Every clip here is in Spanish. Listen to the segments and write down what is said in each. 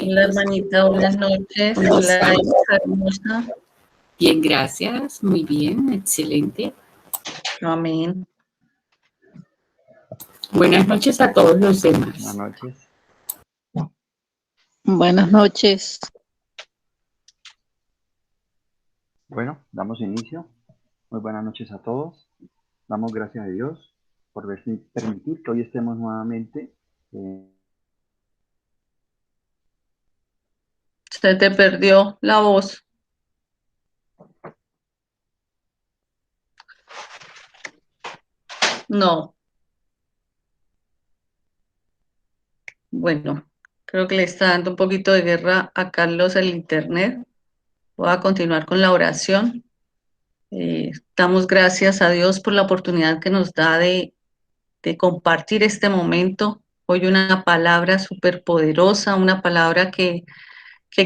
Hola, hermanita, buenas noches. ¿Cómo Hola, estás? hija hermosa. Bien, gracias. Muy bien, excelente. Amén. Buenas noches a todos los Buenas demás. noches. Buenas noches. Bueno, damos inicio. Muy buenas noches a todos. Damos gracias a Dios por permitir que hoy estemos nuevamente. Se te perdió la voz. No. Bueno, creo que le está dando un poquito de guerra a Carlos el internet. Voy a continuar con la oración. Damos gracias a Dios por la oportunidad que nos da de compartir este momento. Hoy una palabra súper poderosa, una palabra que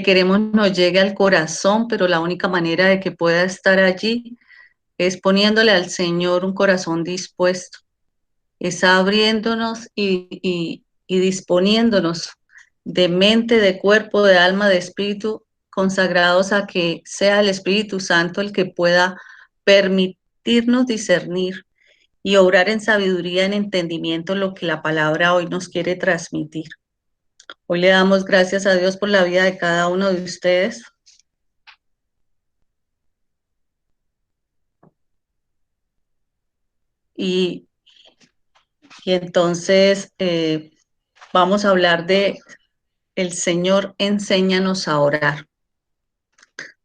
queremos nos llegue al corazón, pero la única manera de que pueda estar allí es poniéndole al Señor un corazón dispuesto, es abriéndonos y disponiéndonos de mente, de cuerpo, de alma, de espíritu, consagrados a que sea el Espíritu Santo el que pueda permitirnos discernir y obrar en sabiduría, en entendimiento, lo que la palabra hoy nos quiere transmitir. Hoy le damos gracias a Dios por la vida de cada uno de ustedes. Y entonces vamos a hablar de el Señor, enséñanos a orar.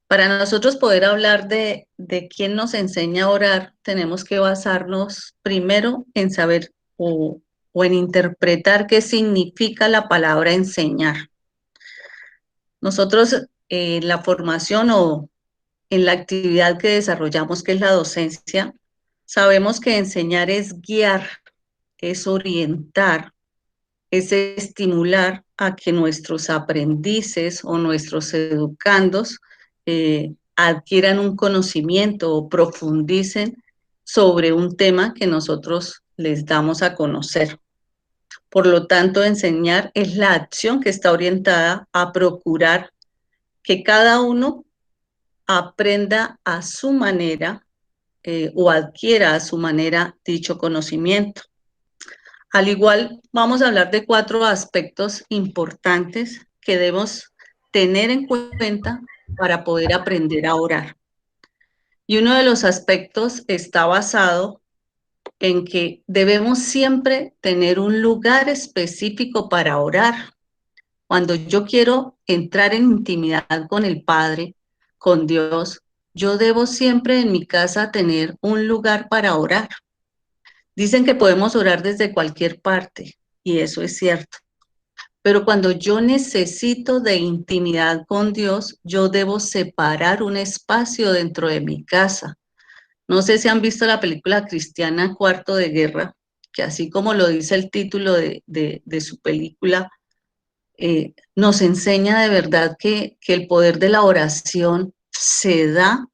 Para nosotros poder hablar de quién nos enseña a orar, tenemos que basarnos primero en saber o en interpretar qué significa la palabra enseñar. Nosotros en la formación o en la actividad que desarrollamos, que es la docencia, sabemos que enseñar es guiar, es orientar, es estimular a que nuestros aprendices o nuestros educandos adquieran un conocimiento o profundicen sobre un tema que nosotros les damos a conocer. Por lo tanto, enseñar es la acción que está orientada a procurar que cada uno aprenda a su manera o adquiera a su manera dicho conocimiento. Al igual, vamos a hablar de 4 aspectos importantes que debemos tener en cuenta para poder aprender a orar. Y uno de los aspectos está basado en que debemos siempre tener un lugar específico para orar. Cuando yo quiero entrar en intimidad con el Padre, con Dios, yo debo siempre en mi casa tener un lugar para orar. Dicen que podemos orar desde cualquier parte, y eso es cierto. Pero cuando yo necesito de intimidad con Dios, yo debo separar un espacio dentro de mi casa. No sé si han visto la película cristiana Cuarto de Guerra, que así como lo dice el título de su película, nos enseña de verdad que el poder de la oración se da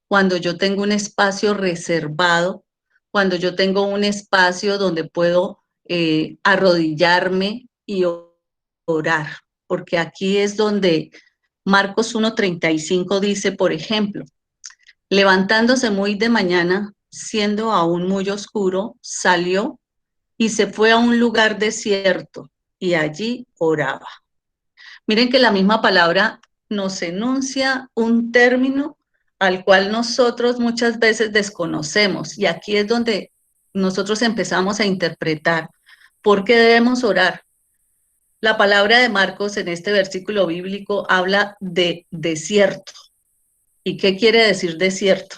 cuando yo tengo un espacio reservado, cuando yo tengo un espacio donde puedo arrodillarme y orar, porque aquí es donde Marcos 1:35 dice, por ejemplo, levantándose muy de mañana, siendo aún muy oscuro, salió y se fue a un lugar desierto y allí oraba. Miren que la misma palabra nos enuncia un término al cual nosotros muchas veces desconocemos, y aquí es donde nosotros empezamos a interpretar por qué debemos orar. La palabra de Marcos en este versículo bíblico habla de desierto. ¿Y qué quiere decir desierto?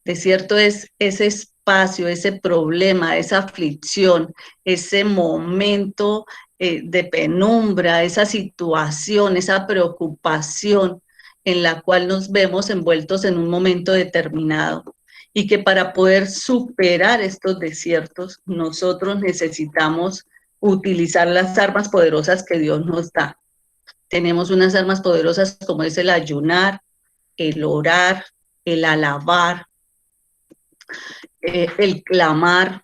Desierto es ese espacio, ese problema, esa aflicción, ese momento de penumbra, esa situación, esa preocupación en la cual nos vemos envueltos en un momento determinado. Y que para poder superar estos desiertos, nosotros necesitamos utilizar las armas poderosas que Dios nos da. Tenemos unas armas poderosas como es el ayunar, el orar, el alabar, el clamar,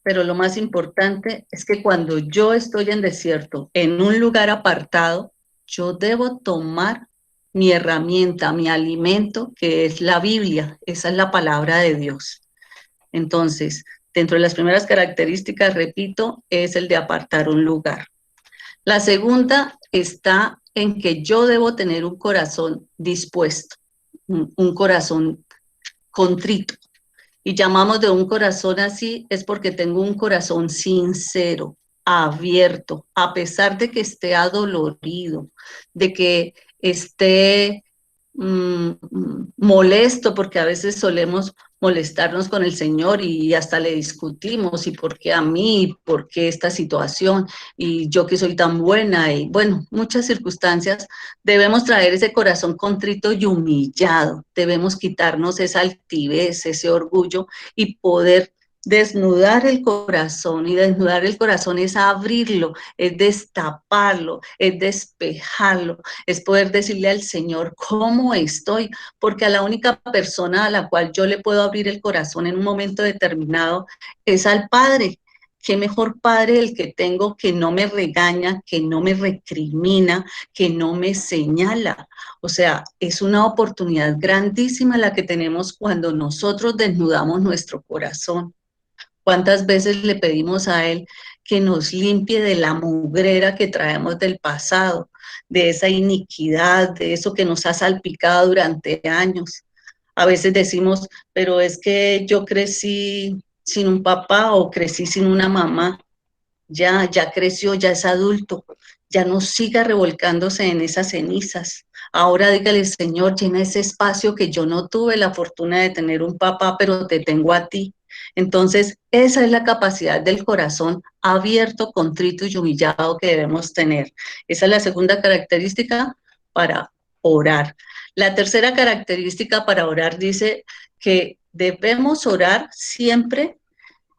pero lo más importante es que cuando yo estoy en desierto, en un lugar apartado, yo debo tomar mi herramienta, mi alimento, que es la Biblia. Esa es la palabra de Dios. Entonces, dentro de las primeras características, repito, es el de apartar un lugar. La segunda está en que yo debo tener un corazón dispuesto, un corazón contrito. Y llamamos de un corazón así es porque tengo un corazón sincero, abierto, a pesar de que esté adolorido, de que esté molesto, porque a veces solemos molestarnos con el Señor y hasta le discutimos, y por qué a mí, por qué esta situación, y yo que soy tan buena, y bueno, muchas circunstancias. Debemos traer ese corazón contrito y humillado, debemos quitarnos esa altivez, ese orgullo, y poder desnudar el corazón. Y desnudar el corazón es abrirlo, es destaparlo, es despejarlo, es poder decirle al Señor cómo estoy, porque a la única persona a la cual yo le puedo abrir el corazón en un momento determinado es al Padre. Qué mejor Padre el que tengo, que no me regaña, que no me recrimina, que no me señala. O sea, es una oportunidad grandísima la que tenemos cuando nosotros desnudamos nuestro corazón. ¿Cuántas veces le pedimos a Él que nos limpie de la mugrera que traemos del pasado, de esa iniquidad, de eso que nos ha salpicado durante años? A veces decimos, pero es que yo crecí sin un papá o crecí sin una mamá. Ya creció, ya es adulto, ya no siga revolcándose en esas cenizas. Ahora dígale, Señor, llena ese espacio que yo no tuve la fortuna de tener un papá, pero te tengo a ti. Entonces, esa es la capacidad del corazón abierto, contrito y humillado que debemos tener. Esa es la segunda característica para orar. La tercera característica para orar dice que debemos orar siempre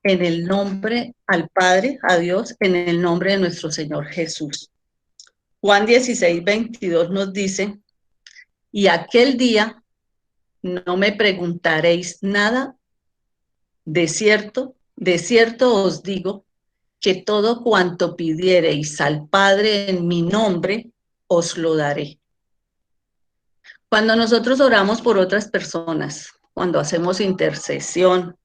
en el nombre al Padre, a Dios, en el nombre de nuestro Señor Jesús. Juan 16:22 nos dice, y aquel día no me preguntaréis nada, de cierto os digo, que todo cuanto pidiereis al Padre en mi nombre, os lo daré. Cuando nosotros oramos por otras personas, cuando hacemos intercesión,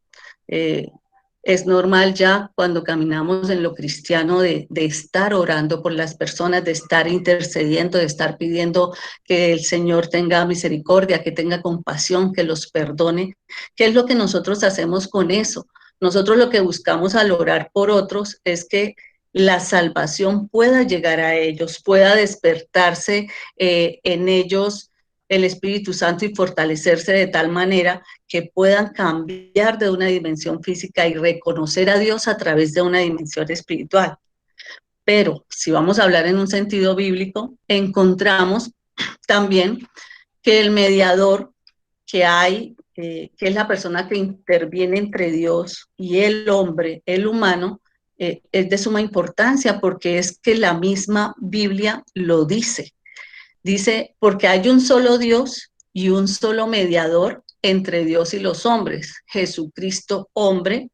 es normal ya cuando caminamos en lo cristiano de estar orando por las personas, de estar intercediendo, de estar pidiendo que el Señor tenga misericordia, que tenga compasión, que los perdone. ¿Qué es lo que nosotros hacemos con eso? Nosotros lo que buscamos al orar por otros es que la salvación pueda llegar a ellos, pueda despertarse en ellos el Espíritu Santo y fortalecerse de tal manera que puedan cambiar de una dimensión física y reconocer a Dios a través de una dimensión espiritual. Pero si vamos a hablar en un sentido bíblico, encontramos también que el mediador que hay, que es la persona que interviene entre Dios y el hombre, el humano, es de suma importancia porque es que la misma Biblia lo dice. Dice, porque hay un solo Dios y un solo mediador entre Dios y los hombres, Jesucristo hombre,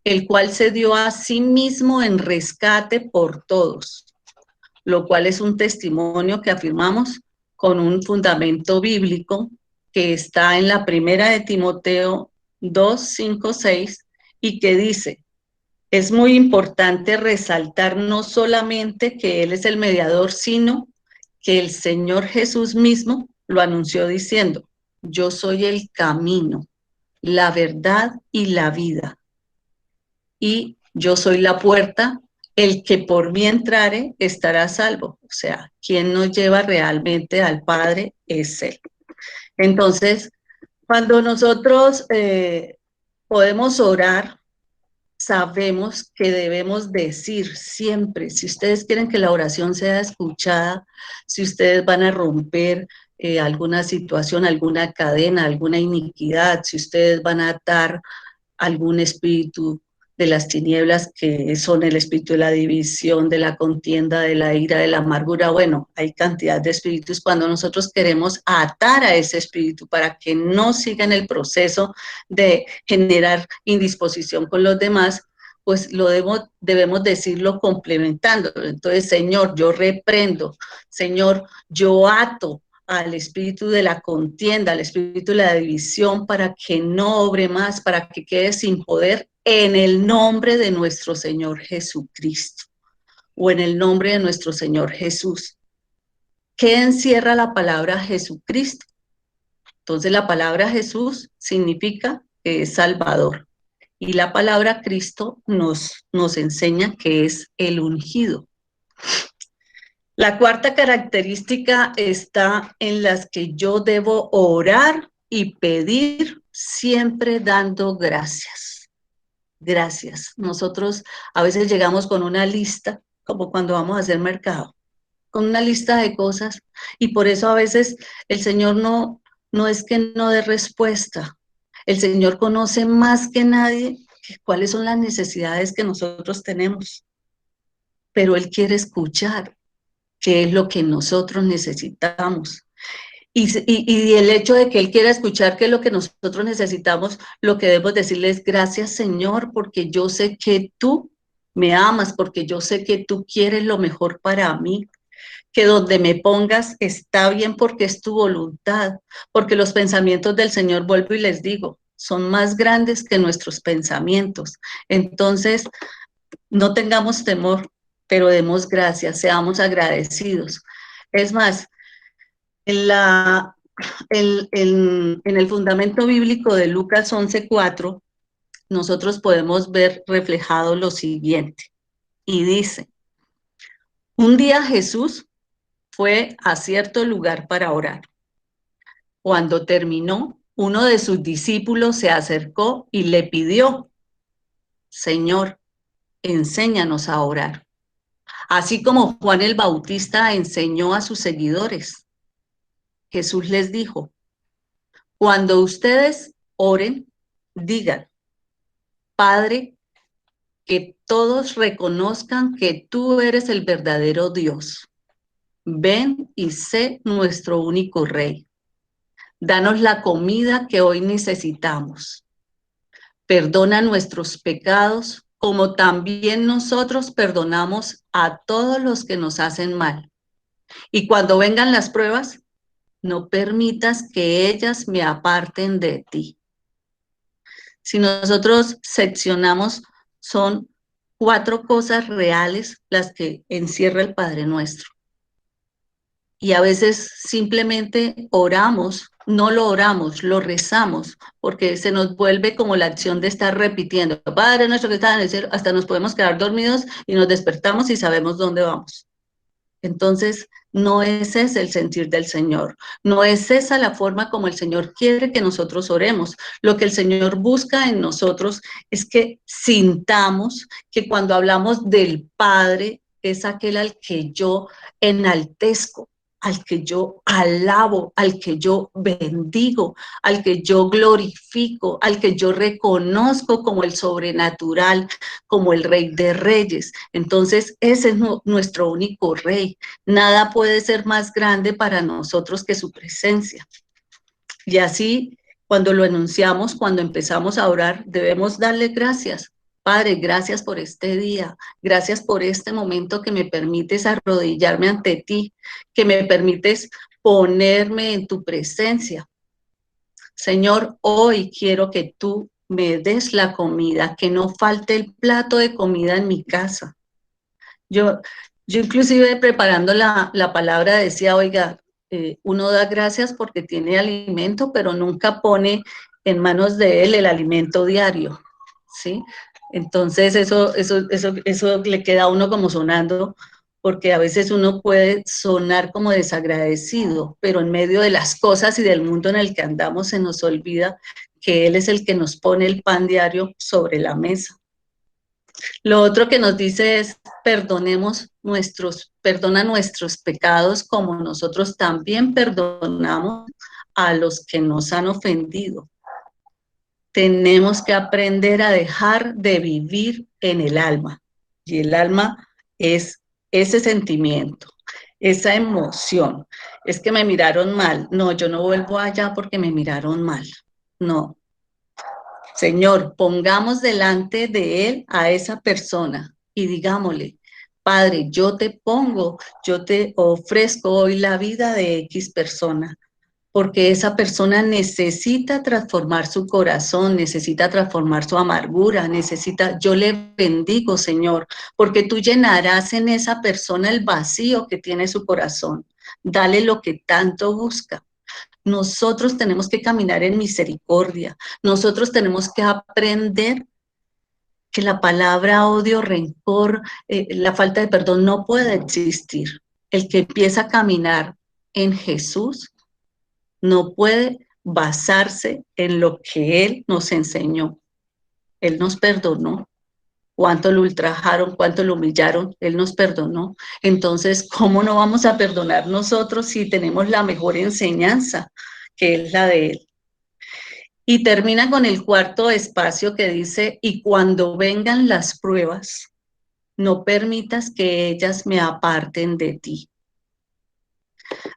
el cual se dio a sí mismo en rescate por todos, lo cual es un testimonio que afirmamos con un fundamento bíblico que está en la primera de Timoteo 2, 5, 6 y que dice, es muy importante resaltar no solamente que Él es el mediador, sino que el Señor Jesús mismo lo anunció diciendo, yo soy el camino, la verdad y la vida. Y yo soy la puerta, el que por mí entrare estará salvo. O sea, quien nos lleva realmente al Padre es Él. Entonces, cuando nosotros podemos orar, sabemos que debemos decir siempre, si ustedes quieren que la oración sea escuchada, si ustedes van a romper alguna situación, alguna cadena, alguna iniquidad, si ustedes van a atar algún espíritu de las tinieblas que son el espíritu de la división, de la contienda, de la ira, de la amargura. Bueno, hay cantidad de espíritus. Cuando nosotros queremos atar a ese espíritu para que no siga en el proceso de generar indisposición con los demás, pues debemos decirlo complementándolo. Entonces, Señor, yo reprendo, Señor, yo ato al espíritu de la contienda, al espíritu de la división, para que no obre más, para que quede sin poder, en el nombre de nuestro Señor Jesucristo, o en el nombre de nuestro Señor Jesús. ¿Qué encierra la palabra Jesucristo? Entonces, la palabra Jesús significa que es Salvador. Y la palabra Cristo nos enseña que es el ungido. La cuarta característica está en las que yo debo orar y pedir siempre dando gracias. Gracias. Nosotros a veces llegamos con una lista, como cuando vamos a hacer mercado, con una lista de cosas, y por eso a veces el Señor no es que no dé respuesta. El Señor conoce más que nadie cuáles son las necesidades que nosotros tenemos, pero Él quiere escuchar qué es lo que nosotros necesitamos. Y el hecho de que Él quiera escuchar qué es lo que nosotros necesitamos, lo que debemos decirle es gracias, Señor, porque yo sé que tú me amas, porque yo sé que tú quieres lo mejor para mí, que donde me pongas está bien porque es tu voluntad, porque los pensamientos del Señor, vuelvo y les digo, son más grandes que nuestros pensamientos. Entonces, no tengamos temor, pero demos gracias, seamos agradecidos. Es más, en el fundamento bíblico de Lucas 11:4, nosotros podemos ver reflejado lo siguiente. Y dice, un día Jesús fue a cierto lugar para orar. Cuando terminó, uno de sus discípulos se acercó y le pidió, Señor, enséñanos a orar, así como Juan el Bautista enseñó a sus seguidores. Jesús les dijo, cuando ustedes oren, digan, Padre, que todos reconozcan que tú eres el verdadero Dios. Ven y sé nuestro único Rey. Danos la comida que hoy necesitamos. Perdona nuestros pecados, como también nosotros perdonamos a todos los que nos hacen mal. Y cuando vengan las pruebas, no permitas que ellas me aparten de ti. Si nosotros seccionamos, son 4 cosas reales las que encierra el Padre Nuestro. Y a veces simplemente oramos, no lo oramos, lo rezamos, porque se nos vuelve como la acción de estar repitiendo, Padre Nuestro que estás en el cielo, hasta nos podemos quedar dormidos y nos despertamos y sabemos dónde vamos. Entonces, no es ese el sentir del Señor, no es esa la forma como el Señor quiere que nosotros oremos. Lo que el Señor busca en nosotros es que sintamos que cuando hablamos del Padre, es aquel al que yo enaltezco, al que yo alabo, al que yo bendigo, al que yo glorifico, al que yo reconozco como el sobrenatural, como el Rey de Reyes. Entonces, ese es nuestro único Rey. Nada puede ser más grande para nosotros que su presencia. Y así, cuando lo enunciamos, cuando empezamos a orar, debemos darle gracias. Padre, gracias por este día, gracias por este momento que me permites arrodillarme ante ti, que me permites ponerme en tu presencia. Señor, hoy quiero que tú me des la comida, que no falte el plato de comida en mi casa. Yo inclusive preparando la palabra decía, oiga, uno da gracias porque tiene alimento, pero nunca pone en manos de él el alimento diario, ¿sí? Entonces eso le queda a uno como sonando, porque a veces uno puede sonar como desagradecido, pero en medio de las cosas y del mundo en el que andamos se nos olvida que Él es el que nos pone el pan diario sobre la mesa. Lo otro que nos dice es, perdona nuestros pecados como nosotros también perdonamos a los que nos han ofendido. Tenemos que aprender a dejar de vivir en el alma. Y el alma es ese sentimiento, esa emoción. Es que me miraron mal. No, yo no vuelvo allá porque me miraron mal. No. Señor, pongamos delante de Él a esa persona y digámosle, Padre, yo te ofrezco hoy la vida de X persona, porque esa persona necesita transformar su corazón, necesita transformar su amargura, yo le bendigo, Señor, porque tú llenarás en esa persona el vacío que tiene su corazón. Dale lo que tanto busca. Nosotros tenemos que caminar en misericordia. Nosotros tenemos que aprender que la palabra odio, rencor, la falta de perdón no puede existir. El que empieza a caminar en Jesús no puede basarse en lo que Él nos enseñó. Él nos perdonó. Cuánto lo ultrajaron, cuánto lo humillaron, Él nos perdonó. Entonces, ¿cómo no vamos a perdonar nosotros si tenemos la mejor enseñanza, que es la de Él? Y termina con el cuarto espacio que dice, y cuando vengan las pruebas, no permitas que ellas me aparten de ti.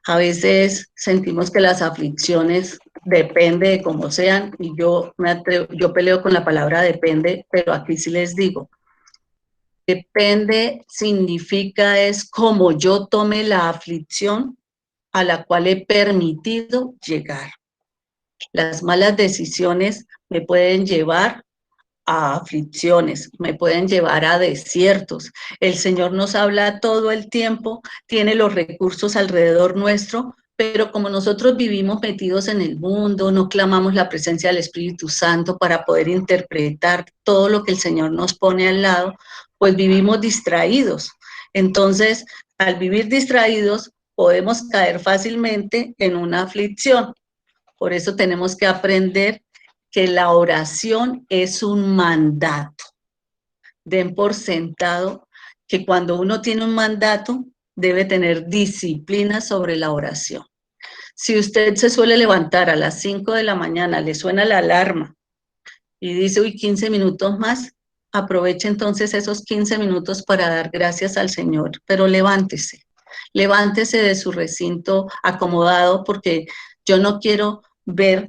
A veces sentimos que las aflicciones depende de cómo sean, y yo peleo con la palabra depende, pero aquí sí les digo, depende significa es como yo tome la aflicción a la cual he permitido llegar. Las malas decisiones me pueden llevar a aflicciones, me pueden llevar a desiertos. El Señor nos habla todo el tiempo, tiene los recursos alrededor nuestro, pero como nosotros vivimos metidos en el mundo, no clamamos la presencia del Espíritu Santo para poder interpretar todo lo que el Señor nos pone al lado, pues vivimos distraídos. Entonces, al vivir distraídos, podemos caer fácilmente en una aflicción. Por eso tenemos que aprender que la oración es un mandato. Den por sentado que cuando uno tiene un mandato, debe tener disciplina sobre la oración. Si usted se suele levantar a las 5 de la mañana, le suena la alarma y dice, uy, 15 minutos más, aproveche entonces esos 15 minutos para dar gracias al Señor, pero levántese de su recinto acomodado, porque yo no quiero ver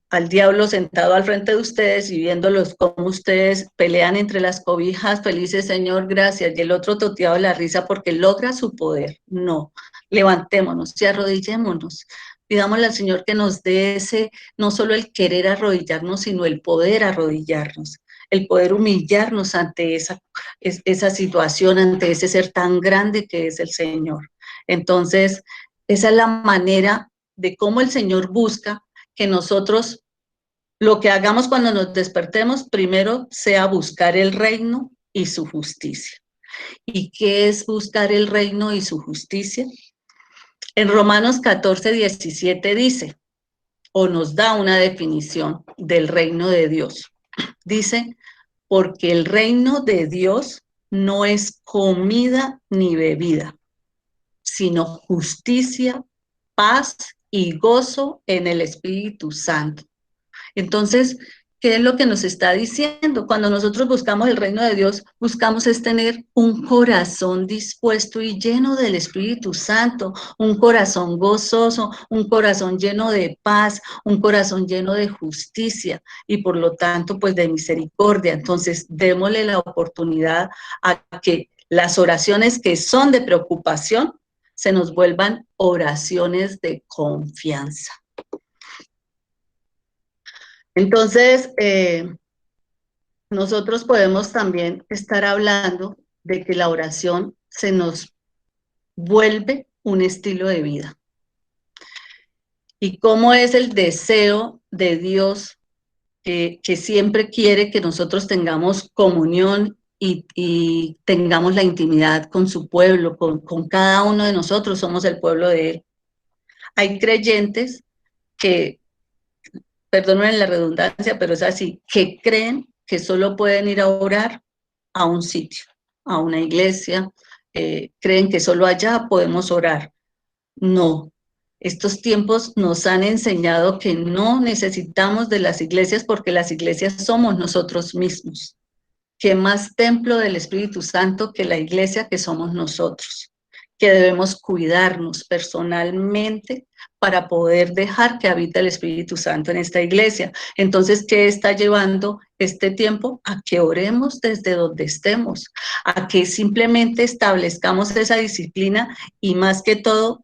al diablo sentado al frente de ustedes y viéndolos como ustedes pelean entre las cobijas, felices, Señor, gracias, y el otro toteado de la risa porque logra su poder. No, levantémonos y arrodillémonos. Pidámosle al Señor que nos dé no solo el querer arrodillarnos, sino el poder arrodillarnos, el poder humillarnos ante esa situación, ante ese ser tan grande que es el Señor. Entonces, esa es la manera de cómo el Señor busca que nosotros lo que hagamos cuando nos despertemos, primero sea buscar el reino y su justicia. ¿Y qué es buscar el reino y su justicia? En Romanos 14:17 dice, o nos da una definición del reino de Dios. Dice, porque el reino de Dios no es comida ni bebida, sino justicia, paz y gozo en el Espíritu Santo. Entonces, ¿qué es lo que nos está diciendo? Cuando nosotros buscamos el reino de Dios, buscamos es tener un corazón dispuesto y lleno del Espíritu Santo, un corazón gozoso, un corazón lleno de paz, un corazón lleno de justicia y por lo tanto, pues de misericordia. Entonces, démosle la oportunidad a que las oraciones que son de preocupación se nos vuelvan oraciones de confianza. Entonces, nosotros podemos también estar hablando de que la oración se nos vuelve un estilo de vida. Y cómo es el deseo de Dios que siempre quiere que nosotros tengamos comunión y tengamos la intimidad con su pueblo, con cada uno de nosotros, somos el pueblo de Él. Hay creyentes que, perdonen la redundancia, pero es así, que creen que solo pueden ir a orar a un sitio, a una iglesia, creen que solo allá podemos orar. No, estos tiempos nos han enseñado que no necesitamos de las iglesias porque las iglesias somos nosotros mismos. ¿Qué más templo del Espíritu Santo que la iglesia que somos nosotros? que debemos cuidarnos personalmente para poder dejar que habite el Espíritu Santo en esta iglesia. Entonces, ¿qué está llevando este tiempo? A que oremos desde donde estemos, a que simplemente establezcamos esa disciplina y más que todo,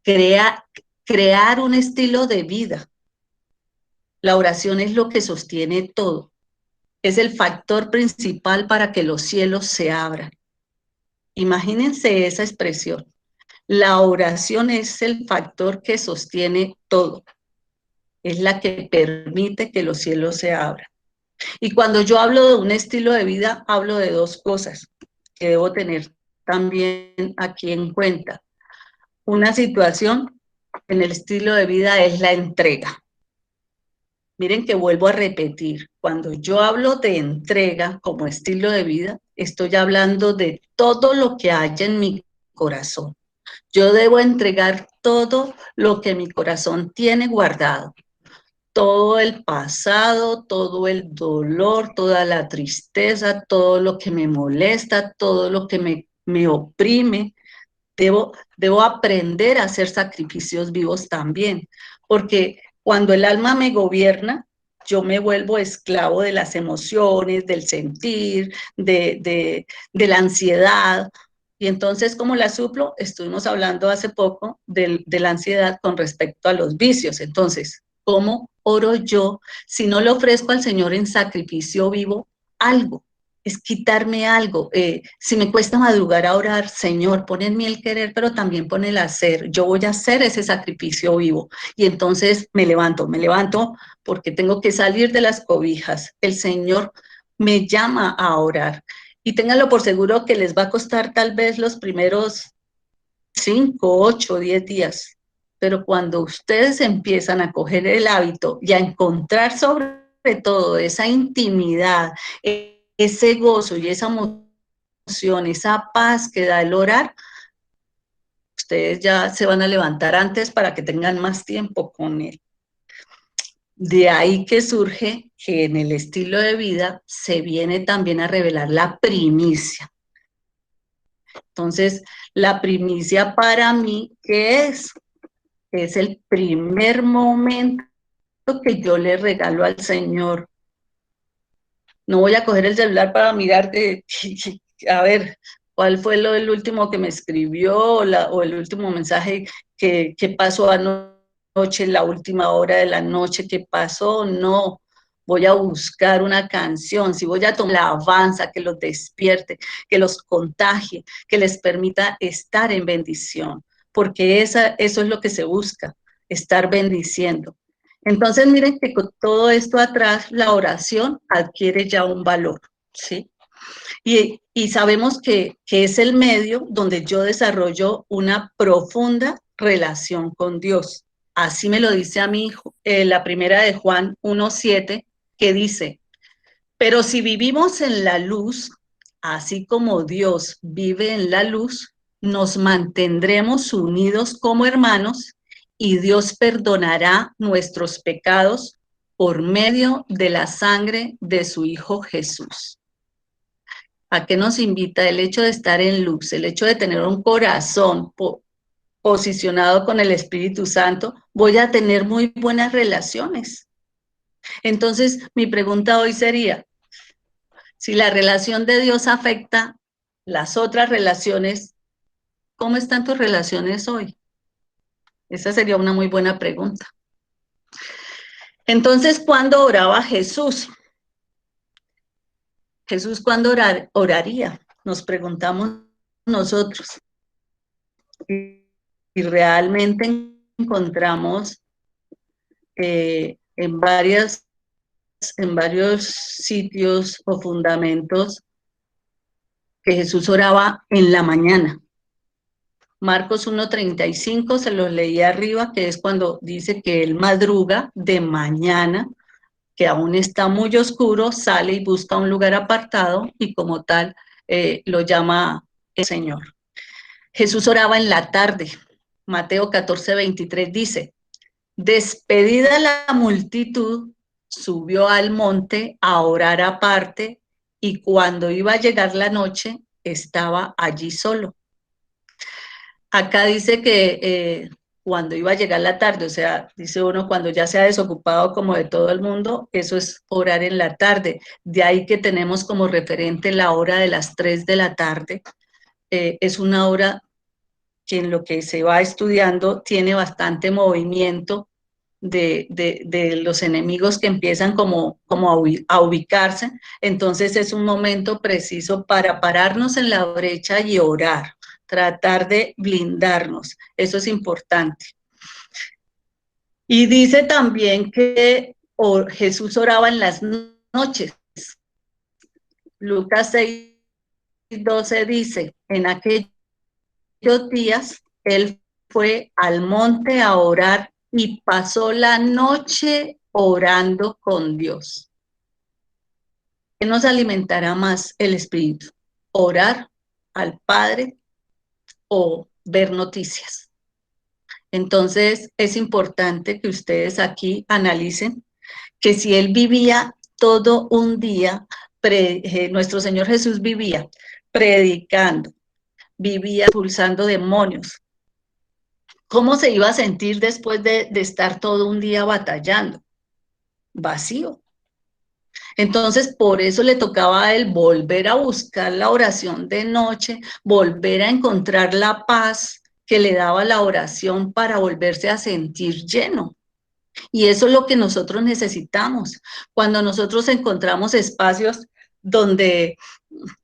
crear un estilo de vida. La oración es lo que sostiene todo. Es el factor principal para que los cielos se abran. Imagínense esa expresión. La oración es el factor que sostiene todo. Es la que permite que los cielos se abran. Y cuando yo hablo de un estilo de vida, hablo de dos cosas que debo tener también aquí en cuenta. Una situación en el estilo de vida es la entrega. Miren que vuelvo a repetir, cuando yo hablo de entrega como estilo de vida, estoy hablando de todo lo que hay en mi corazón. Yo debo entregar todo lo que mi corazón tiene guardado, todo el pasado, todo el dolor, toda la tristeza, todo lo que me molesta, todo lo que me oprime. Debo aprender a hacer sacrificios vivos también, porque cuando el alma me gobierna, yo me vuelvo esclavo de las emociones, del sentir, de la ansiedad. Y entonces, ¿cómo la suplo? Estuvimos hablando hace poco de la ansiedad con respecto a los vicios. Entonces, ¿cómo oro yo si no le ofrezco al Señor en sacrificio vivo algo? Es quitarme algo. Si me cuesta madrugar a orar, Señor, pon en mí el querer, pero también pon el hacer. Yo voy a hacer ese sacrificio vivo. Y entonces me levanto porque tengo que salir de las cobijas. El Señor me llama a orar. Y ténganlo por seguro que les va a costar tal vez los primeros 5, 8, 10 días. Pero cuando ustedes empiezan a coger el hábito y a encontrar sobre todo esa intimidad, ese gozo y esa emoción, esa paz que da el orar, ustedes ya se van a levantar antes para que tengan más tiempo con él. De ahí que surge que en el estilo de vida se viene también a revelar la primicia. Entonces, la primicia para mí, ¿qué es? Es el primer momento que yo le regalo al Señor. No voy a coger el celular para mirar a ver cuál fue el último que me escribió o el último mensaje que pasó anoche, la última hora de la noche que pasó. No, voy a buscar una canción, si voy a tomar la alabanza que los despierte, que los contagie, que les permita estar en bendición, porque eso es lo que se busca, estar bendiciendo. Entonces, miren que con todo esto atrás, la oración adquiere ya un valor, ¿sí? Y sabemos que es el medio donde yo desarrollo una profunda relación con Dios. Así me lo dice a mi hijo, la primera de Juan 1:7, que dice, pero si vivimos en la luz, así como Dios vive en la luz, nos mantendremos unidos como hermanos y Dios perdonará nuestros pecados por medio de la sangre de su Hijo Jesús. ¿A qué nos invita el hecho de estar en luz, el hecho de tener un corazón posicionado con el Espíritu Santo? Voy a tener muy buenas relaciones. Entonces, mi pregunta hoy sería, si la relación de Dios afecta las otras relaciones, ¿cómo están tus relaciones hoy? Esa sería una muy buena pregunta. Entonces, ¿cuándo oraba Jesús? Jesús, ¿cuándo oraría? Nos preguntamos nosotros. Y realmente encontramos en varios sitios o fundamentos que Jesús oraba en la mañana. Marcos 1:35, se los leí arriba, que es cuando dice que él madruga de mañana, que aún está muy oscuro, sale y busca un lugar apartado y como tal lo llama el Señor. Jesús oraba en la tarde. Mateo 14:23 dice, despedida la multitud, subió al monte a orar aparte y cuando iba a llegar la noche, estaba allí solo. Acá dice que cuando iba a llegar la tarde, o sea, dice uno cuando ya se ha desocupado como de todo el mundo, eso es orar en la tarde. De ahí que tenemos como referente la hora de las 3 de la tarde. Es una hora que en lo que se va estudiando tiene bastante movimiento de los enemigos que empiezan como a ubicarse. Entonces es un momento preciso para pararnos en la brecha y orar, tratar de blindarnos. Eso es importante. Y dice también que Jesús oraba en las noches. Lucas 6:12 dice, en aquellos días él fue al monte a orar y pasó la noche orando con Dios. ¿Qué nos alimentará más el espíritu? ¿Orar al Padre o ver noticias? Entonces es importante que ustedes aquí analicen que si él vivía todo un día, nuestro Señor Jesús vivía predicando, vivía expulsando demonios, ¿cómo se iba a sentir después de estar todo un día batallando? Vacío. Entonces, por eso le tocaba a él volver a buscar la oración de noche, volver a encontrar la paz que le daba la oración para volverse a sentir lleno. Y eso es lo que nosotros necesitamos. Cuando nosotros encontramos espacios donde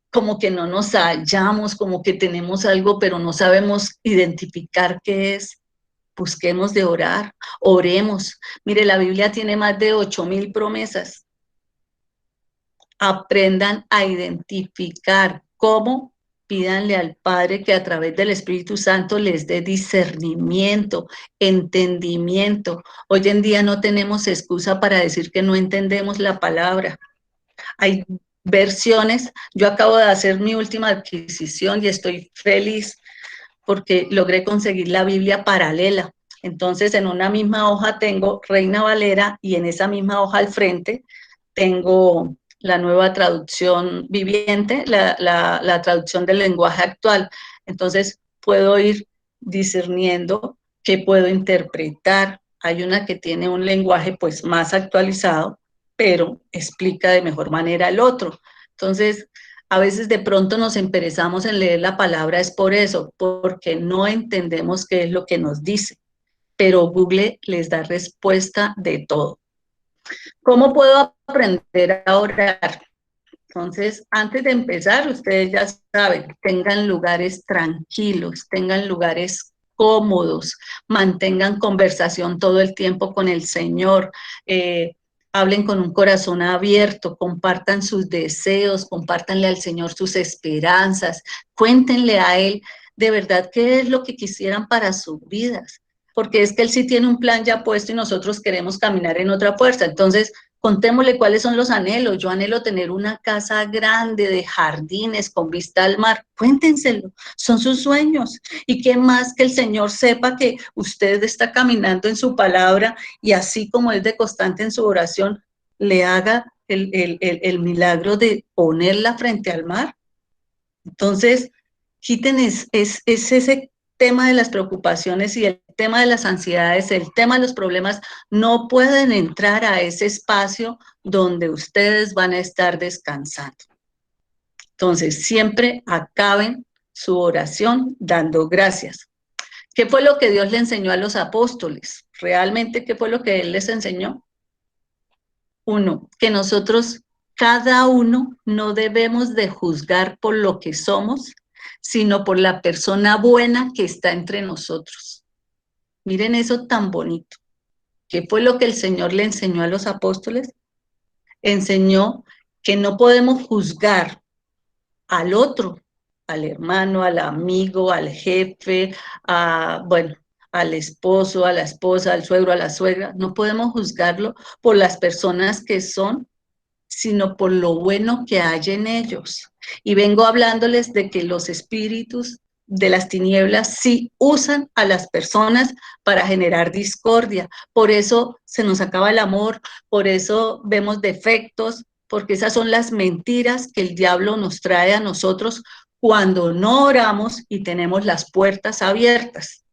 como que no nos hallamos, como que tenemos algo, pero no sabemos identificar qué es, busquemos de orar, oremos. Mire, la Biblia tiene más de 8,000 promesas. Aprendan a identificar cómo, pídanle al Padre que a través del Espíritu Santo les dé discernimiento, entendimiento. Hoy en día no tenemos excusa para decir que no entendemos la palabra. Hay versiones, yo acabo de hacer mi última adquisición y estoy feliz porque logré conseguir la Biblia paralela. Entonces, en una misma hoja tengo Reina Valera y en esa misma hoja al frente tengo la nueva traducción viviente, la traducción del lenguaje actual. Entonces, puedo ir discerniendo qué puedo interpretar. Hay una que tiene un lenguaje pues más actualizado, pero explica de mejor manera el otro. Entonces, a veces de pronto nos emperezamos en leer la palabra, es por eso, porque no entendemos qué es lo que nos dice, pero Google les da respuesta de todo. ¿Cómo puedo aprender a orar? Entonces, antes de empezar, ustedes ya saben, tengan lugares tranquilos, tengan lugares cómodos, mantengan conversación todo el tiempo con el Señor, hablen con un corazón abierto, compartan sus deseos, compártanle al Señor sus esperanzas, cuéntenle a Él de verdad qué es lo que quisieran para sus vidas, porque es que Él sí tiene un plan ya puesto y nosotros queremos caminar en otra fuerza. Entonces, contémosle cuáles son los anhelos. Yo anhelo tener una casa grande de jardines con vista al mar. Cuéntenselo, son sus sueños. Y qué más que el Señor sepa que usted está caminando en su palabra y así como es de constante en su oración, le haga el milagro de ponerla frente al mar. Entonces, quiten ese tema de las preocupaciones y el tema de las ansiedades, el tema de los problemas, no pueden entrar a ese espacio donde ustedes van a estar descansando. Entonces, siempre acaben su oración dando gracias. ¿Qué fue lo que Dios le enseñó a los apóstoles? ¿Realmente qué fue lo que Él les enseñó? Uno, que nosotros, cada uno, no debemos de juzgar por lo que somos, sino por la persona buena que está entre nosotros. Miren eso tan bonito. ¿Qué fue lo que el Señor le enseñó a los apóstoles? Enseñó que no podemos juzgar al otro, al hermano, al amigo, al jefe, al esposo, a la esposa, al suegro, a la suegra. No podemos juzgarlo por las personas que son, sino por lo bueno que hay en ellos. Y vengo hablándoles de que los espíritus de las tinieblas sí usan a las personas para generar discordia. Por eso se nos acaba el amor, por eso vemos defectos, porque esas son las mentiras que el diablo nos trae a nosotros cuando no oramos y tenemos las puertas abiertas.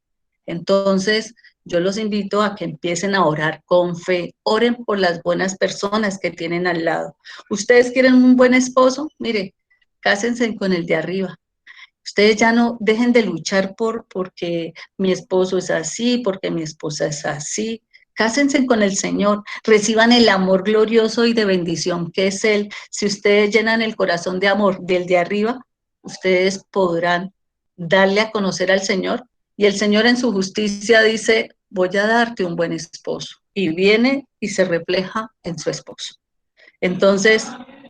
Entonces, yo los invito a que empiecen a orar con fe. Oren por las buenas personas que tienen al lado. ¿Ustedes quieren un buen esposo? Mire, cásense con el de arriba. Ustedes ya no dejen de luchar porque mi esposo es así, porque mi esposa es así. Cásense con el Señor, reciban el amor glorioso y de bendición que es Él. Si ustedes llenan el corazón de amor del de arriba, ustedes podrán darle a conocer al Señor. Y el Señor en su justicia dice, voy a darte un buen esposo. Y viene y se refleja en su esposo. Entonces,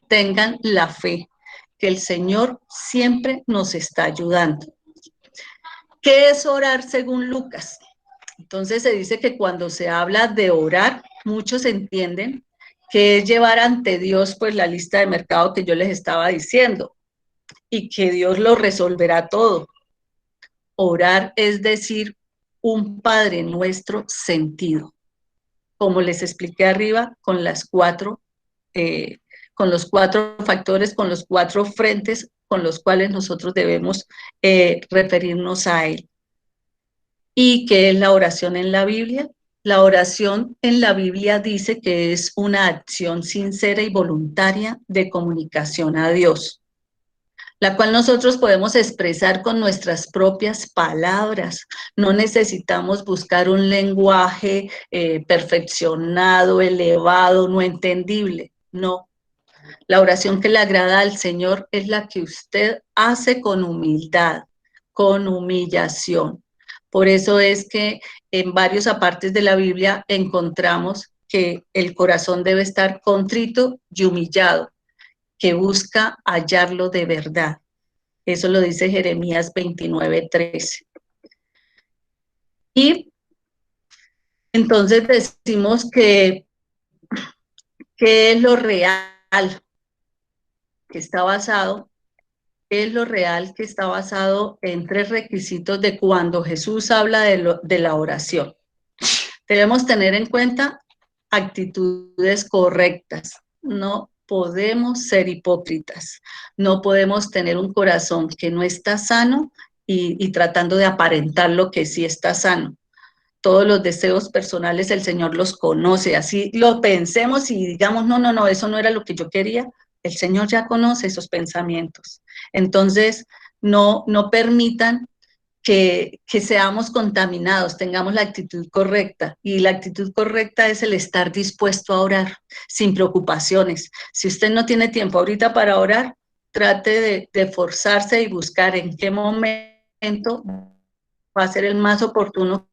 tengan la fe que el Señor siempre nos está ayudando. ¿Qué es orar según Lucas? Entonces se dice que cuando se habla de orar, muchos entienden que es llevar ante Dios pues la lista de mercado que yo les estaba diciendo y que Dios lo resolverá todo. Orar es decir un Padre Nuestro sentido, como les expliqué arriba, con los 4 factores, con los 4 frentes con los cuales nosotros debemos referirnos a Él. ¿Y qué es la oración en la Biblia? La oración en la Biblia dice que es una acción sincera y voluntaria de comunicación a Dios, la cual nosotros podemos expresar con nuestras propias palabras. No necesitamos buscar un lenguaje perfeccionado, elevado, no entendible. No. La oración que le agrada al Señor es la que usted hace con humildad, con humillación. Por eso es que en varios apartes de la Biblia encontramos que el corazón debe estar contrito y humillado, que busca hallarlo de verdad. Eso lo dice Jeremías 29:13. Y entonces decimos que es lo real que está basado, es lo real que está basado en 3 requisitos de cuando Jesús habla de la oración. Debemos tener en cuenta actitudes correctas. No podemos ser hipócritas. No podemos tener un corazón que no está sano y tratando de aparentar lo que sí está sano. Todos los deseos personales el Señor los conoce, así lo pensemos y digamos, no, eso no era lo que yo quería, el Señor ya conoce esos pensamientos. Entonces, no permitan que seamos contaminados, tengamos la actitud correcta. Y la actitud correcta es el estar dispuesto a orar sin preocupaciones. Si usted no tiene tiempo ahorita para orar, trate de forzarse y buscar en qué momento va a ser el más oportuno,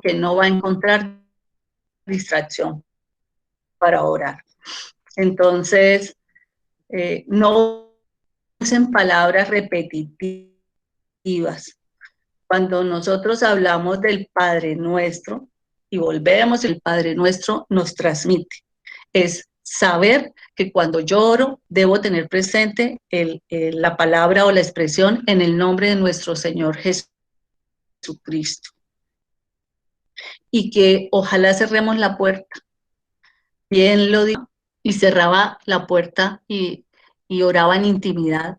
que no va a encontrar distracción para orar. Entonces, no usen palabras repetitivas. Cuando nosotros hablamos del Padre Nuestro y volvemos, el Padre Nuestro nos transmite. Es saber que cuando yo oro, debo tener presente la palabra o la expresión en el nombre de nuestro Señor Jesucristo. Y que ojalá cerremos la puerta. Bien lo dijo, y cerraba la puerta y oraba en intimidad,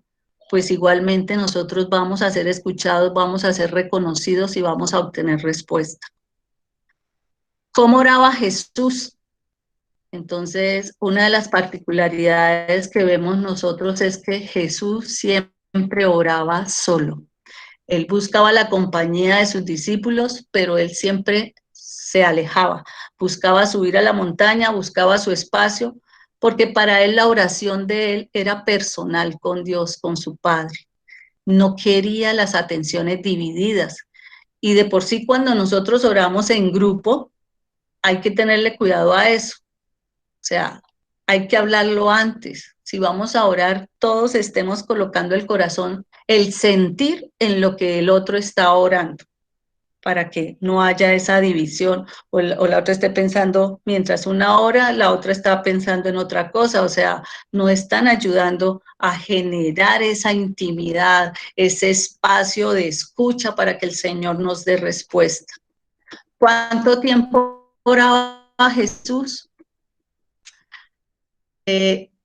pues igualmente nosotros vamos a ser escuchados, vamos a ser reconocidos y vamos a obtener respuesta. ¿Cómo oraba Jesús? Entonces, una de las particularidades que vemos nosotros es que Jesús siempre oraba solo. Él buscaba la compañía de sus discípulos, pero él siempre se alejaba, buscaba subir a la montaña, buscaba su espacio, porque para él la oración de él era personal con Dios, con su Padre. No quería las atenciones divididas. Y de por sí cuando nosotros oramos en grupo, hay que tenerle cuidado a eso. O sea, hay que hablarlo antes. Si vamos a orar, todos estemos colocando el corazón, el sentir en lo que el otro está orando, para que no haya esa división o la otra esté pensando, mientras una ora, la otra está pensando en otra cosa. O sea, no están ayudando a generar esa intimidad, ese espacio de escucha para que el Señor nos dé respuesta. ¿Cuánto tiempo oraba Jesús?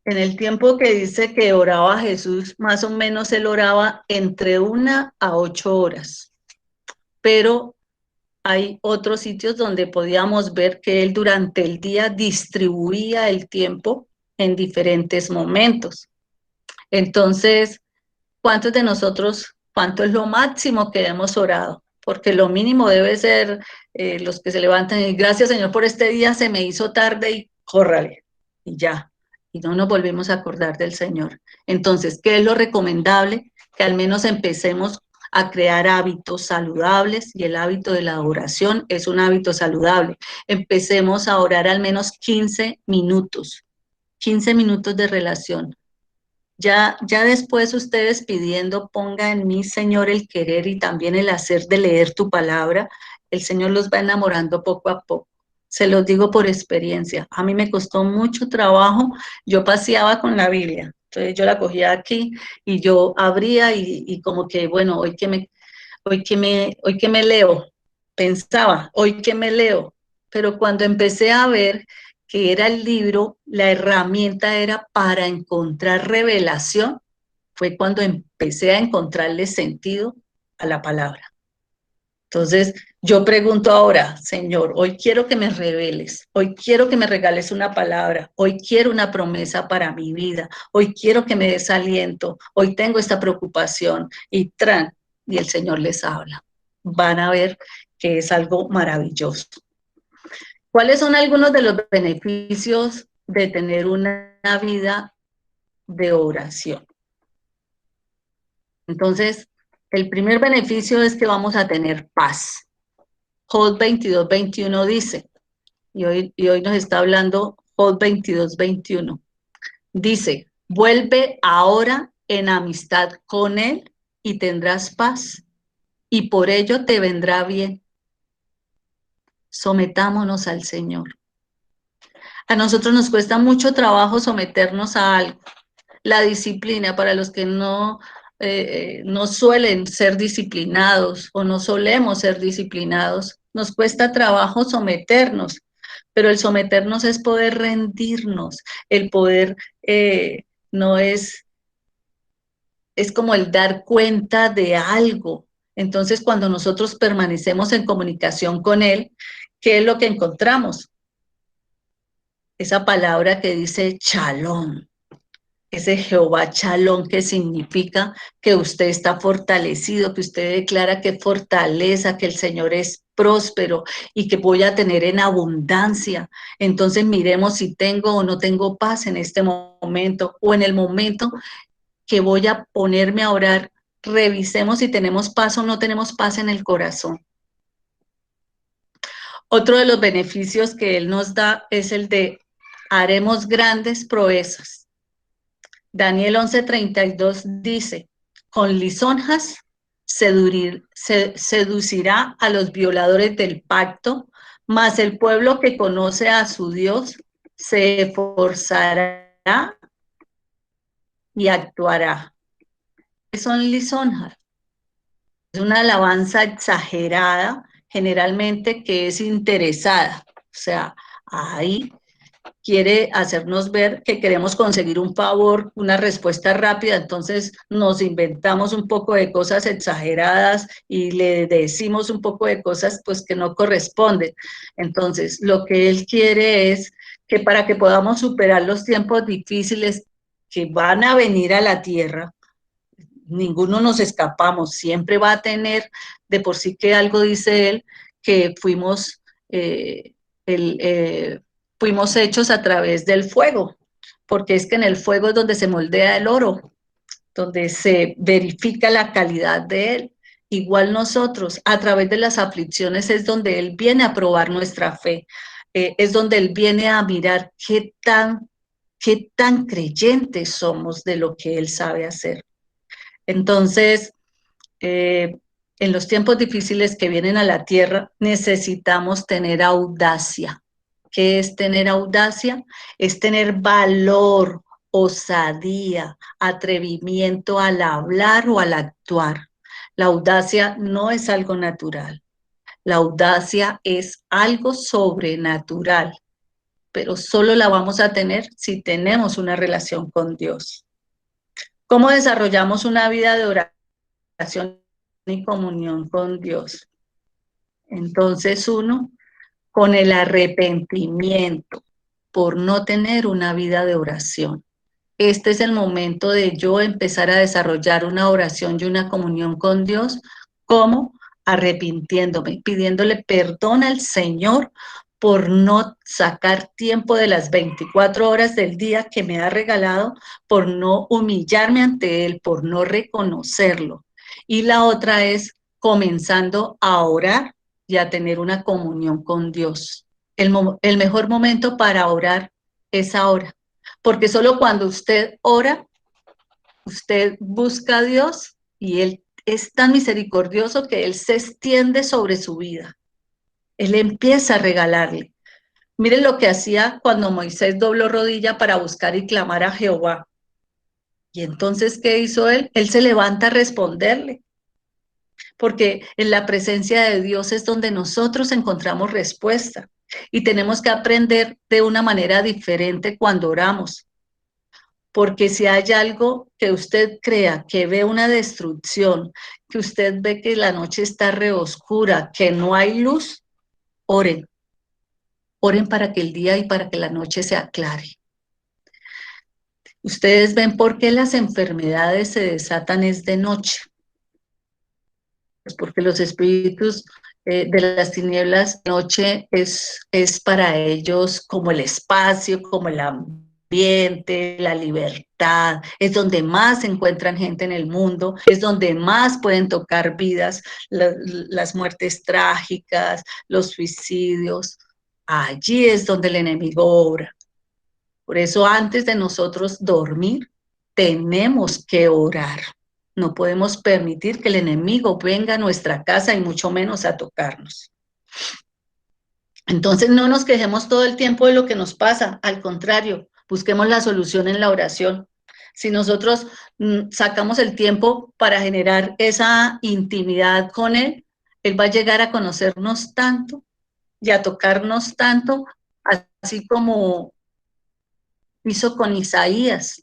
En el tiempo que dice que oraba Jesús, más o menos él oraba entre 1 a 8 horas, pero hay otros sitios donde podíamos ver que él durante el día distribuía el tiempo en diferentes momentos. Entonces, ¿cuántos de nosotros, cuánto es lo máximo que hemos orado? Porque lo mínimo debe ser los que se levantan y gracias Señor por este día, se me hizo tarde y córrale, y ya. Y no nos volvimos a acordar del Señor. Entonces, ¿qué es lo recomendable? Que al menos empecemos a crear hábitos saludables, y el hábito de la oración es un hábito saludable. Empecemos a orar al menos 15 minutos de relación. Ya después ustedes pidiendo, ponga en mí, Señor, el querer y también el hacer de leer tu palabra, el Señor los va enamorando poco a poco. Se los digo por experiencia. A mí me costó mucho trabajo. Yo paseaba con la Biblia. Entonces yo la cogía aquí y yo abría y como que, bueno, hoy que me leo, pensaba, hoy que me leo, pero cuando empecé a ver que era el libro, la herramienta era para encontrar revelación, fue cuando empecé a encontrarle sentido a la palabra. Entonces, yo pregunto ahora, Señor, hoy quiero que me reveles, hoy quiero que me regales una palabra, hoy quiero una promesa para mi vida, hoy quiero que me des aliento, hoy tengo esta preocupación y el Señor les habla. Van a ver que es algo maravilloso. ¿Cuáles son algunos de los beneficios de tener una vida de oración? Entonces, el primer beneficio es que vamos a tener paz. Job 22:21 dice, y hoy nos está hablando Job 22:21, dice, vuelve ahora en amistad con él y tendrás paz, y por ello te vendrá bien. Sometámonos al Señor. A nosotros nos cuesta mucho trabajo someternos a algo. La disciplina, para los que no suelen ser disciplinados o no solemos ser disciplinados, nos cuesta trabajo someternos, pero el someternos es poder rendirnos, el poder no es como el dar cuenta de algo. Entonces, cuando nosotros permanecemos en comunicación con Él, ¿qué es lo que encontramos? Esa palabra que dice Shalom. Ese Jehová Shalom, que significa que usted está fortalecido, que usted declara que fortaleza, que el Señor es próspero y que voy a tener en abundancia. Entonces miremos si tengo o no tengo paz en este momento o en el momento que voy a ponerme a orar. Revisemos si tenemos paz o no tenemos paz en el corazón. Otro de los beneficios que Él nos da es el de haremos grandes proezas. Daniel 11:32 dice, con lisonjas seducirá a los violadores del pacto, mas el pueblo que conoce a su Dios se esforzará y actuará. ¿Qué son lisonjas? Es una alabanza exagerada, generalmente que es interesada. O sea, ahí quiere hacernos ver que queremos conseguir un favor, una respuesta rápida, entonces nos inventamos un poco de cosas exageradas y le decimos un poco de cosas pues que no corresponden. Entonces, lo que él quiere es que para que podamos superar los tiempos difíciles que van a venir a la tierra, ninguno nos escapamos, siempre va a tener, de por sí que algo dice él, que fuimos fuimos hechos a través del fuego, porque es que en el fuego es donde se moldea el oro, donde se verifica la calidad de él. Igual nosotros, a través de las aflicciones es donde él viene a probar nuestra fe, es donde él viene a mirar qué tan creyentes somos de lo que él sabe hacer. Entonces, en los tiempos difíciles que vienen a la tierra, necesitamos tener audacia. ¿Qué es tener audacia? Es tener valor, osadía, atrevimiento al hablar o al actuar. La audacia no es algo natural. La audacia es algo sobrenatural, pero solo la vamos a tener si tenemos una relación con Dios. ¿Cómo desarrollamos una vida de oración y comunión con Dios? Entonces, uno, con el arrepentimiento por no tener una vida de oración. Este es el momento de yo empezar a desarrollar una oración y una comunión con Dios, como arrepintiéndome, pidiéndole perdón al Señor por no sacar tiempo de las 24 horas del día que me ha regalado, por no humillarme ante Él, por no reconocerlo. Y la otra es comenzando a orar y a tener una comunión con Dios. El mejor momento para orar es ahora, porque solo cuando usted ora, usted busca a Dios y Él es tan misericordioso que Él se extiende sobre su vida. Él empieza a regalarle. Miren lo que hacía cuando Moisés dobló rodilla para buscar y clamar a Jehová. Y entonces, ¿qué hizo él? Él se levanta a responderle, porque en la presencia de Dios es donde nosotros encontramos respuesta. Y tenemos que aprender de una manera diferente cuando oramos. Porque si hay algo que usted crea, que ve una destrucción, que usted ve que la noche está re oscura, que no hay luz, oren. Oren para que el día y para que la noche se aclare. Ustedes ven por qué las enfermedades se desatan es de noche. Pues porque los espíritus de las tinieblas, noche es para ellos como el espacio, como el ambiente, la libertad, es donde más se encuentran gente en el mundo, es donde más pueden tocar vidas, las muertes trágicas, los suicidios. Allí es donde el enemigo obra. Por eso antes de nosotros dormir, tenemos que orar. No podemos permitir que el enemigo venga a nuestra casa y mucho menos a tocarnos. Entonces no nos quejemos todo el tiempo de lo que nos pasa, al contrario, busquemos la solución en la oración. Si nosotros sacamos el tiempo para generar esa intimidad con Él, Él va a llegar a conocernos tanto y a tocarnos tanto, así como hizo con Isaías,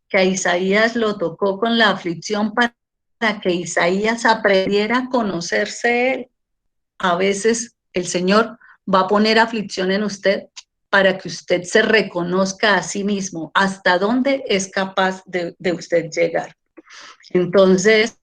que a Isaías lo tocó con la aflicción para que Isaías aprendiera a conocerse él. A veces el Señor va a poner aflicción en usted para que usted se reconozca a sí mismo, hasta dónde es capaz de usted llegar. Entonces,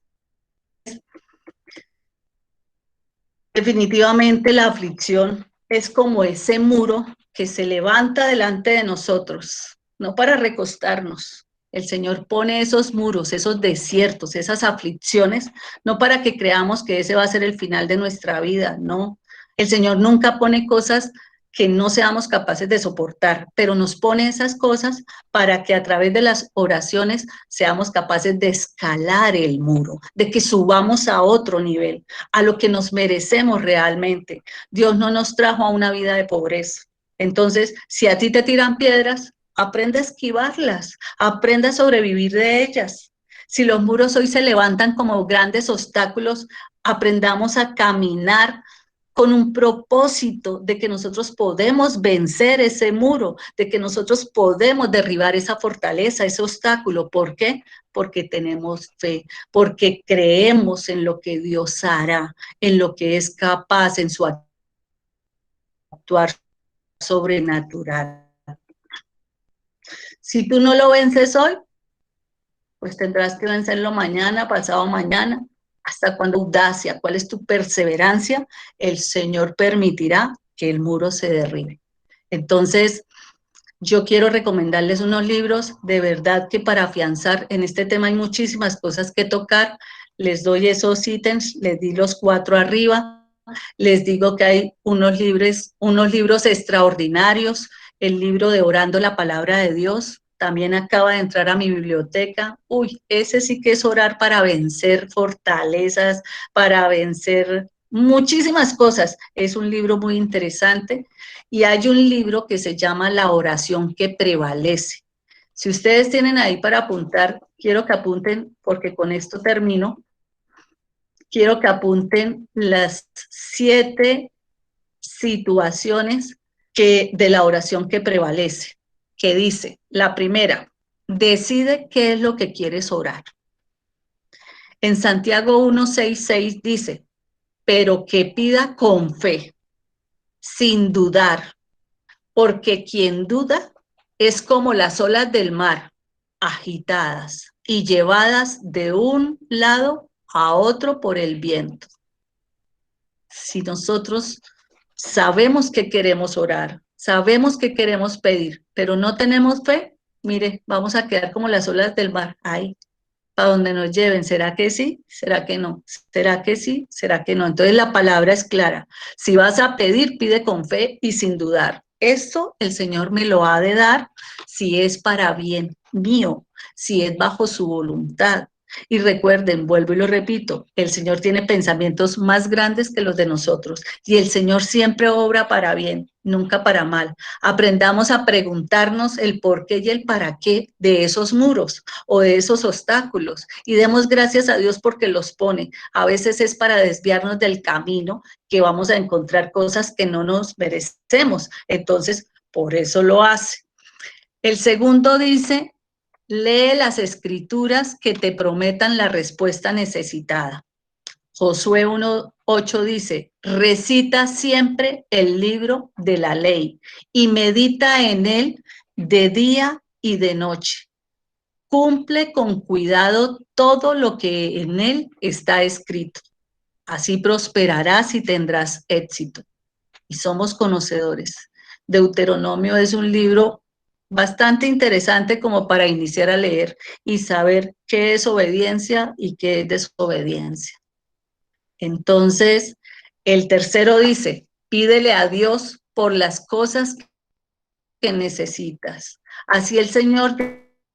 definitivamente la aflicción es como ese muro que se levanta delante de nosotros, no para recostarnos. El Señor pone esos muros, esos desiertos, esas aflicciones, no para que creamos que ese va a ser el final de nuestra vida, no. El Señor nunca pone cosas que no seamos capaces de soportar, pero nos pone esas cosas para que a través de las oraciones seamos capaces de escalar el muro, de que subamos a otro nivel, a lo que nos merecemos realmente. Dios no nos trajo a una vida de pobreza. Entonces, si a ti te tiran piedras, aprende a esquivarlas, aprende a sobrevivir de ellas. Si los muros hoy se levantan como grandes obstáculos, aprendamos a caminar con un propósito de que nosotros podemos vencer ese muro, de que nosotros podemos derribar esa fortaleza, ese obstáculo. ¿Por qué? Porque tenemos fe, porque creemos en lo que Dios hará, en lo que es capaz, en su actuar sobrenatural. Si tú no lo vences hoy, pues tendrás que vencerlo mañana, pasado mañana. ¿Hasta cuándo audacia? ¿Cuál es tu perseverancia? El Señor permitirá que el muro se derribe. Entonces, yo quiero recomendarles unos libros, de verdad que para afianzar en este tema hay muchísimas cosas que tocar. Les doy esos ítems, les di los 4 arriba. Les digo que hay unos libros extraordinarios. El libro de Orando la Palabra de Dios también acaba de entrar a mi biblioteca. Uy, ese sí que es orar para vencer fortalezas, para vencer muchísimas cosas. Es un libro muy interesante. Y hay un libro que se llama La oración que prevalece. Si ustedes tienen ahí para apuntar, quiero que apunten, porque con esto termino. Quiero que apunten las 7 situaciones de la oración que prevalece, que dice, la primera, decide qué es lo que quieres orar. En Santiago 1:6 dice, pero que pida con fe, sin dudar, porque quien duda es como las olas del mar, agitadas y llevadas de un lado a otro por el viento. Si nosotros sabemos que queremos orar, sabemos que queremos pedir, pero no tenemos fe, mire, vamos a quedar como las olas del mar, ahí, para donde nos lleven. ¿Será que sí? ¿Será que no? ¿Será que sí? ¿Será que no? Entonces la palabra es clara. Si vas a pedir, pide con fe y sin dudar. Esto el Señor me lo ha de dar si es para bien mío, si es bajo su voluntad. Y recuerden, vuelvo y lo repito, el Señor tiene pensamientos más grandes que los de nosotros y el Señor siempre obra para bien, nunca para mal. Aprendamos a preguntarnos el por qué y el para qué de esos muros o de esos obstáculos y demos gracias a Dios porque los pone. A veces es para desviarnos del camino que vamos a encontrar cosas que no nos merecemos. Entonces, por eso lo hace. El segundo dice, lee las escrituras que te prometan la respuesta necesitada. Josué 1:8 dice, recita siempre el libro de la ley y medita en él de día y de noche. Cumple con cuidado todo lo que en él está escrito. Así prosperarás y tendrás éxito. Y somos conocedores. Deuteronomio es un libro bastante interesante como para iniciar a leer y saber qué es obediencia y qué es desobediencia. Entonces, el tercero dice, pídele a Dios por las cosas que necesitas. Así el Señor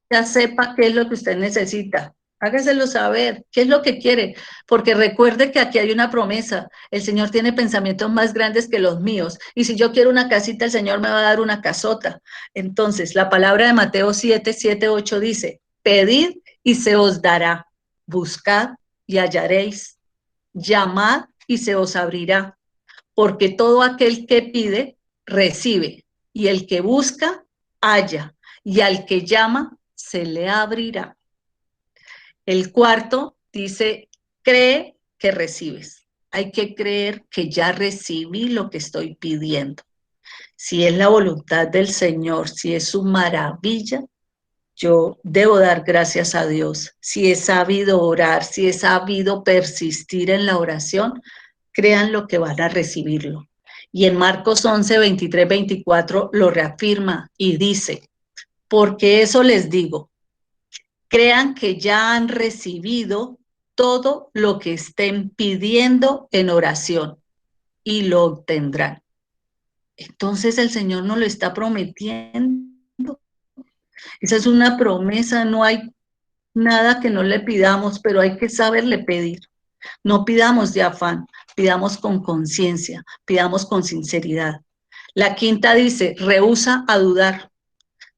ya sepa qué es lo que usted necesita. Hágaselo saber, qué es lo que quiere, porque recuerde que aquí hay una promesa. El Señor tiene pensamientos más grandes que los míos. Y si yo quiero una casita, el Señor me va a dar una casota. Entonces, la palabra de Mateo 7:7-8 dice, pedid y se os dará, buscad y hallaréis, llamad y se os abrirá, porque todo aquel que pide, recibe, y el que busca, halla, y al que llama, se le abrirá. El cuarto dice, cree que recibes. Hay que creer que ya recibí lo que estoy pidiendo. Si es la voluntad del Señor, si es su maravilla, yo debo dar gracias a Dios. Si he sabido orar, si he sabido persistir en la oración, crean lo que van a recibirlo. Y en Marcos 11:23-24 lo reafirma y dice, porque eso les digo, crean que ya han recibido todo lo que estén pidiendo en oración y lo obtendrán. Entonces el Señor nos lo está prometiendo. Esa es una promesa, no hay nada que no le pidamos, pero hay que saberle pedir. No pidamos de afán, pidamos con conciencia, pidamos con sinceridad. La quinta dice, rehúsa a dudar.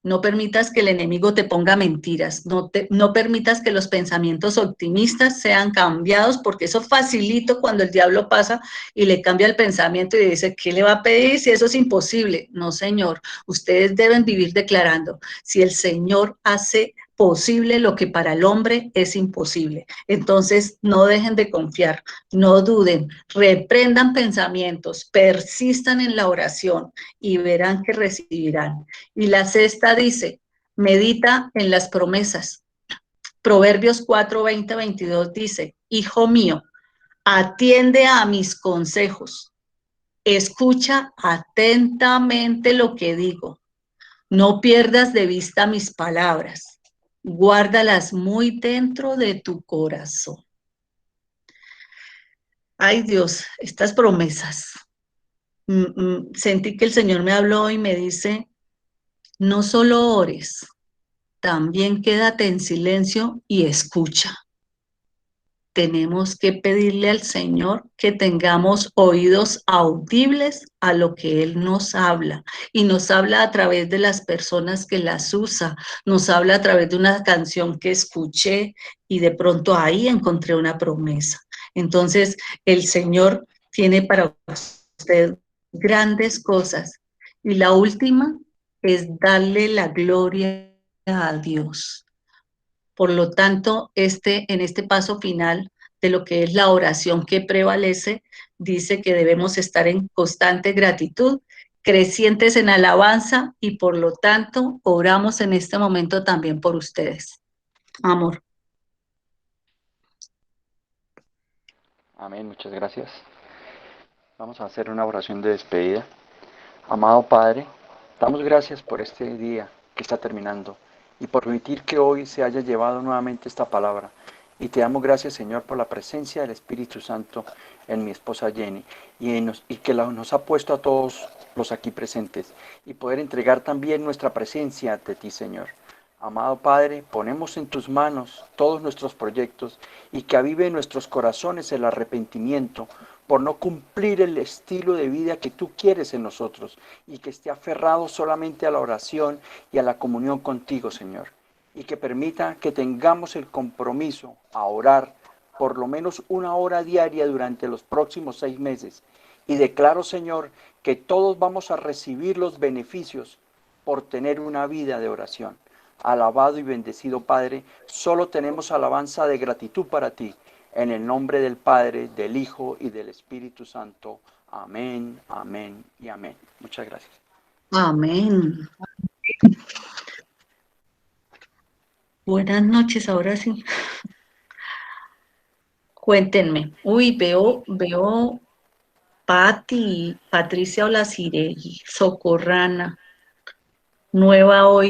No permitas que el enemigo te ponga mentiras, no permitas que los pensamientos optimistas sean cambiados, porque eso facilito cuando el diablo pasa y le cambia el pensamiento y dice, ¿qué le va a pedir si eso es imposible? No, Señor, ustedes deben vivir declarando, si el Señor hace posible lo que para el hombre es imposible. Entonces, no dejen de confiar, no duden, reprendan pensamientos, persistan en la oración y verán que recibirán. Y la sexta dice, medita en las promesas. Proverbios 4:20-22 dice, hijo mío, atiende a mis consejos, escucha atentamente lo que digo, no pierdas de vista mis palabras, guárdalas muy dentro de tu corazón. Ay Dios, estas promesas. Sentí que el Señor me habló y me dice, no solo ores, también quédate en silencio y escucha. Tenemos que pedirle al Señor que tengamos oídos audibles a lo que Él nos habla. Y nos habla a través de las personas que las usa. Nos habla a través de una canción que escuché y de pronto ahí encontré una promesa. Entonces, el Señor tiene para usted grandes cosas. Y la última es darle la gloria a Dios. Por lo tanto, en este paso final de lo que es la oración que prevalece, dice que debemos estar en constante gratitud, crecientes en alabanza y por lo tanto oramos en este momento también por ustedes. Amor. Amén, muchas gracias. Vamos a hacer una oración de despedida. Amado Padre, damos gracias por este día que está terminando y por permitir que hoy se haya llevado nuevamente esta palabra. Y te damos gracias, Señor, por la presencia del Espíritu Santo en mi esposa Jenny y que nos ha puesto a todos los aquí presentes y poder entregar también nuestra presencia ante ti, Señor. Amado Padre, ponemos en tus manos todos nuestros proyectos y que avive en nuestros corazones el arrepentimiento por no cumplir el estilo de vida que tú quieres en nosotros y que esté aferrado solamente a la oración y a la comunión contigo, Señor. Y que permita que tengamos el compromiso a orar por lo menos 1 hora diaria durante los próximos 6 meses. Y declaro, Señor, que todos vamos a recibir los beneficios por tener una vida de oración. Alabado y bendecido Padre, solo tenemos alabanza de gratitud para ti. En el nombre del Padre, del Hijo y del Espíritu Santo. Amén, amén y amén. Muchas gracias. Amén. Buenas noches, ahora sí. Cuéntenme. Uy, veo Patti, Patricia Olaciregui, Socorrana, nueva hoy.